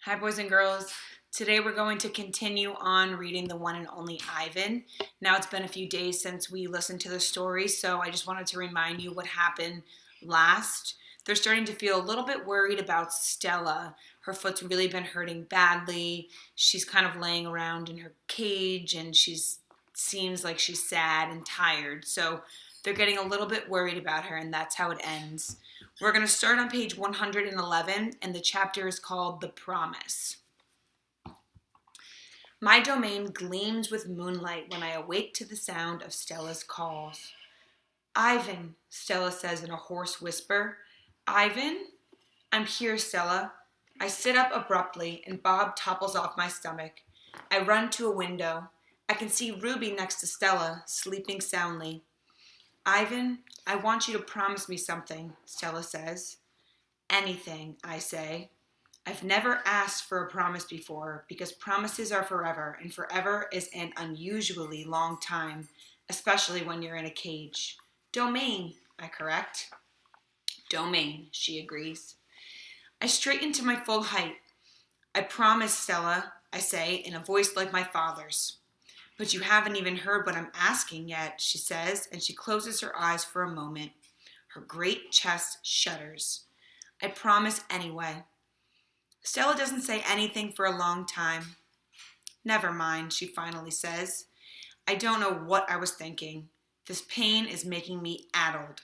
Hi, boys and girls. Today we're going to continue on reading the one and only Ivan. Now it's been a few days since we listened to the story, so I just wanted to remind you what happened last. They're starting to feel a little bit worried about Stella. Her foot's really been hurting badly. She's kind of laying around in her cage and seems like she's sad and tired. So they're getting a little bit worried about her, and that's how it ends. We're going to start on page 111, and the chapter is called The Promise. My domain gleams with moonlight when I awake to the sound of Stella's calls. Ivan, Stella says in a hoarse whisper. Ivan? I'm here, Stella. I sit up abruptly, and Bob topples off my stomach. I run to a window. I can see Ruby next to Stella, sleeping soundly. Ivan, I want you to promise me something, Stella says. Anything, I say. I've never asked for a promise before because promises are forever, and forever is an unusually long time, especially when you're in a cage. Domain, I correct. Domain, she agrees. I straighten to my full height. I promise, Stella, I say in a voice like my father's. But you haven't even heard what I'm asking yet, she says, and she closes her eyes for a moment. Her great chest shudders. I promise anyway. Stella doesn't say anything for a long time. Never mind, she finally says. I don't know what I was thinking. This pain is making me addled.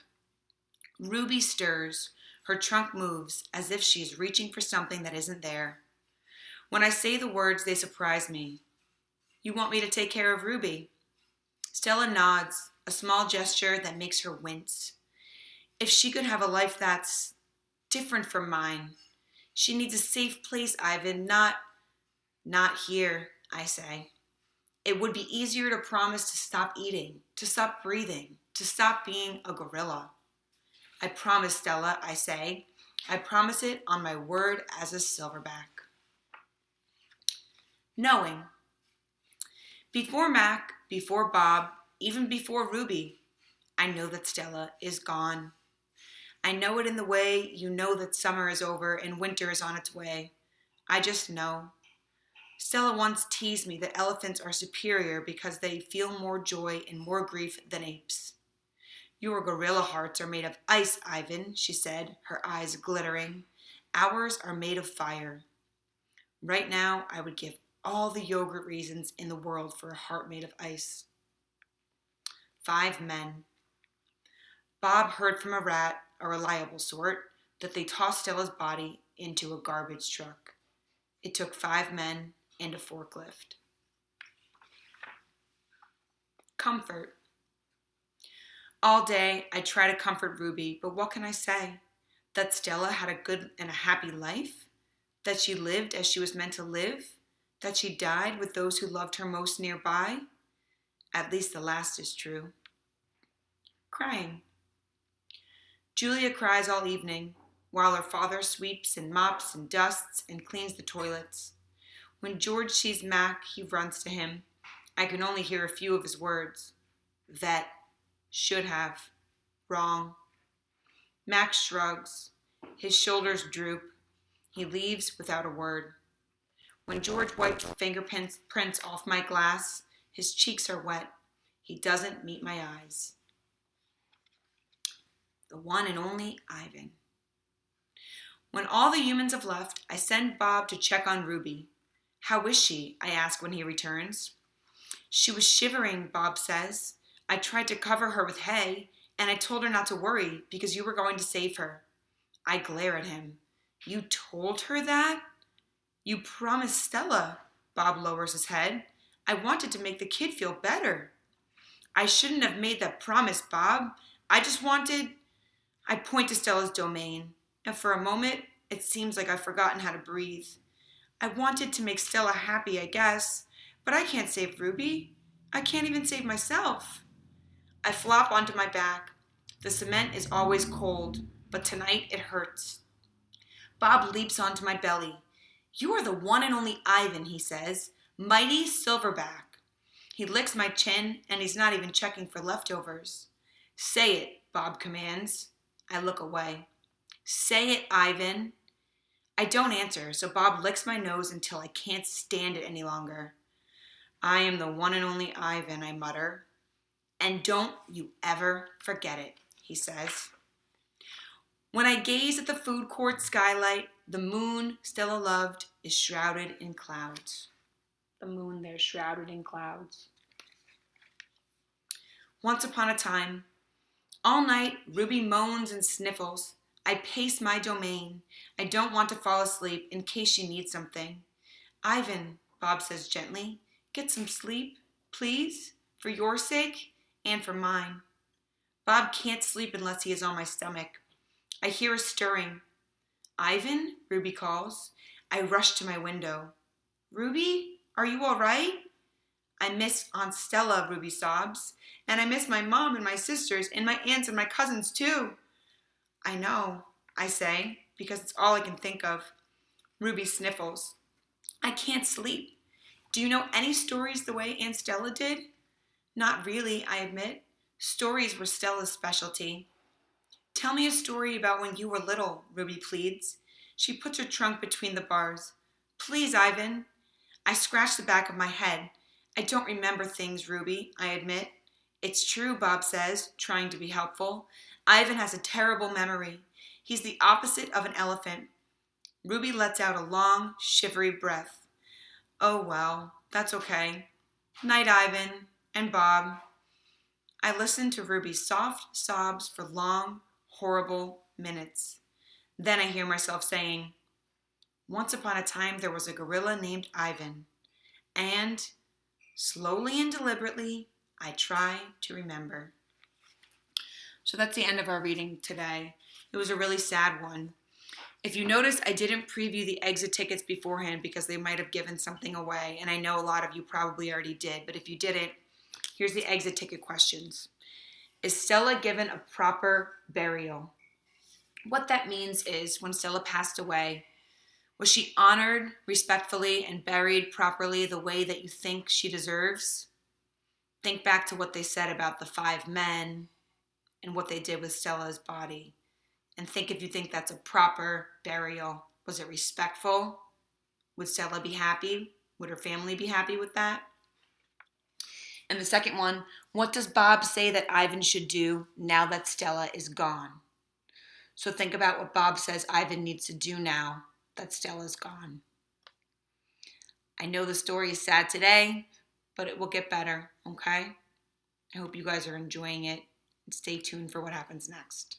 Ruby stirs. Her trunk moves as if she is reaching for something that isn't there. When I say the words, they surprise me. You want me to take care of Ruby? Stella nods, a small gesture that makes her wince. If she could have a life that's different from mine. She needs a safe place, Ivan, not here, I say. It would be easier to promise to stop eating, to stop breathing, to stop being a gorilla. I promise, Stella, I say. I promise it on my word as a silverback. Knowing. Before Mac, before Bob, even before Ruby, I know that Stella is gone. I know it in the way you know that summer is over and winter is on its way. I just know. Stella once teased me that elephants are superior because they feel more joy and more grief than apes. Your gorilla hearts are made of ice, Ivan, she said, her eyes glittering. Ours are made of fire. Right now, I would give all the yogurt reasons in the world for a heart made of ice. 5 men. Bob heard from a rat, a reliable sort, that they tossed Stella's body into a garbage truck. It took 5 men and a forklift. Comfort. All day, I try to comfort Ruby, but what can I say? That Stella had a good and a happy life? That she lived as she was meant to live? That she died with those who loved her most nearby? At least the last is true. Crying. Julia cries all evening, while her father sweeps and mops and dusts and cleans the toilets. When George sees Mac, he runs to him. I can only hear a few of his words. Vet. Should have. Wrong. Mac shrugs. His shoulders droop. He leaves without a word. When George wipes fingerprints off my glass, his cheeks are wet. He doesn't meet my eyes. The one and only Ivan. When all the humans have left, I send Bob to check on Ruby. How is she? I ask when he returns. She was shivering, Bob says. I tried to cover her with hay, and I told her not to worry because you were going to save her. I glare at him. You told her that? You promised Stella. Bob lowers his head. I wanted to make the kid feel better. I shouldn't have made that promise, Bob. I just wanted... I point to Stella's domain, and for a moment, it seems like I've forgotten how to breathe. I wanted to make Stella happy, I guess, but I can't save Ruby. I can't even save myself. I flop onto my back. The cement is always cold, but tonight it hurts. Bob leaps onto my belly. You are the one and only Ivan, he says. Mighty Silverback. He licks my chin, and he's not even checking for leftovers. Say it, Bob commands. I look away. Say it, Ivan. I don't answer, so Bob licks my nose until I can't stand it any longer. I am the one and only Ivan, I mutter. And don't you ever forget it, he says. When I gaze at the food court skylight, the moon Stella loved is shrouded in clouds. The moon there shrouded in clouds. Once upon a time, all night Ruby moans and sniffles. I pace my domain. I don't want to fall asleep in case she needs something. Ivan, Bob says gently, get some sleep, please, for your sake and for mine. Bob can't sleep unless he is on my stomach. I hear a stirring. Ivan, Ruby calls. I rush to my window. Ruby, are you all right? I miss Aunt Stella, Ruby sobs, and I miss my mom and my sisters and my aunts and my cousins too. I know, I say, because it's all I can think of. Ruby sniffles. I can't sleep. Do you know any stories the way Aunt Stella did? Not really, I admit. Stories were Stella's specialty. Tell me a story about when you were little, Ruby pleads. She puts her trunk between the bars. Please, Ivan. I scratch the back of my head. I don't remember things, Ruby, I admit. It's true, Bob says, trying to be helpful. Ivan has a terrible memory. He's the opposite of an elephant. Ruby lets out a long, shivery breath. Oh, well, that's okay. Night, Ivan and Bob. I listen to Ruby's soft sobs for long, horrible minutes. Then I hear myself saying, once upon a time there was a gorilla named Ivan, and slowly and deliberately I try to remember. So that's the end of our reading today. It was a really sad one. If you notice, I didn't preview the exit tickets beforehand because they might have given something away, and I know a lot of you probably already did, but if you didn't, here's the exit ticket questions. Is Stella given a proper burial? What that means is when Stella passed away, was she honored respectfully and buried properly the way that you think she deserves? Think back to what they said about the 5 men and what they did with Stella's body. And think if you think that's a proper burial. Was it respectful? Would Stella be happy? Would her family be happy with that? And the second one, what does Bob say that Ivan should do now that Stella is gone? So think about what Bob says Ivan needs to do now that Stella's gone. I know the story is sad today, but it will get better, okay? I hope you guys are enjoying it, and stay tuned for what happens next.